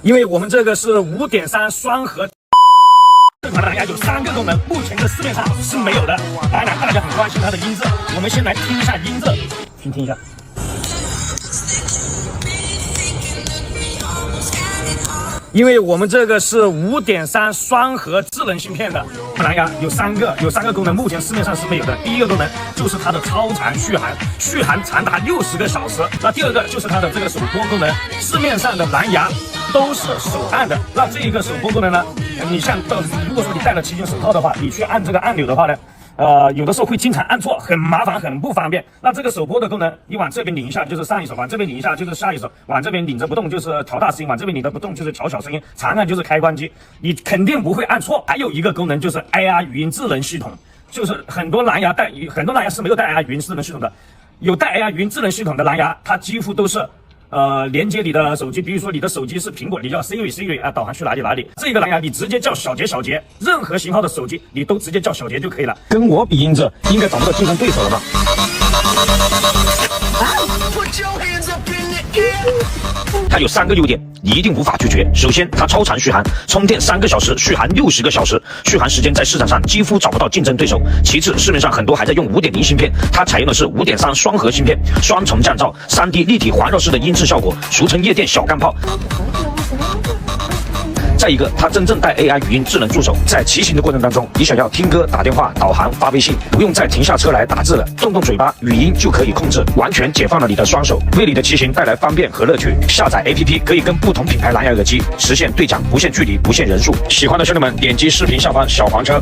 因为我们这个是5.3双核。这款蓝牙有3个功能，目前的市面上是没有的。当然，大家很关心它的音质，我们先来听一下音质，请听一下。因为我们这个是5.3双核智能芯片的蓝牙，有三个功能，目前市面上是没有的。第一个功能就是它的超长续航，续航长达60个小时。那第二个就是它的这个手播功能，市面上的蓝牙都是手按的。那这一个手播功能呢，你像如果说你戴了骑行手套的话，你去按这个按钮的话呢，有的时候会经常按错，很麻烦，很不方便。那这个手播的功能，你往这边拧一下就是上一手，往这边拧一下就是下一手，往这边拧着不动就是调大声音，往这边拧着不动就是调小声音，长按就是开关机，你肯定不会按错。还有一个功能就是 AR 语音智能系统，就是很多蓝牙是没有带 AR 语音智能系统的，有带 AR 语音智能系统的蓝牙，它几乎都是。连接你的手机，比如说你的手机是苹果，你叫 Siri 啊，导航去哪里。这个蓝牙你直接叫小杰，任何型号的手机你都直接叫小杰就可以了。跟我比音质，应该找不到竞争对手了吧？它有3个优点，你一定无法拒绝。首先，它超长续航，充电3个小时，续航60个小时，续航时间在市场上几乎找不到竞争对手。其次，市面上很多还在用5.0芯片，它采用的是5.3双核芯片，双重降噪，3D 立体环绕式的音质效果，俗称夜店小钢炮。再一个，它真正带 AI 语音智能助手，在骑行的过程当中，你想要听歌、打电话、导航、发微信，不用再停下车来打字了，动嘴巴，语音就可以控制，完全解放了你的双手，为你的骑行带来方便和乐趣。下载 APP 可以跟不同品牌蓝牙耳机实现对讲，不限距离，不限人数。喜欢的兄弟们，点击视频下方小黄车。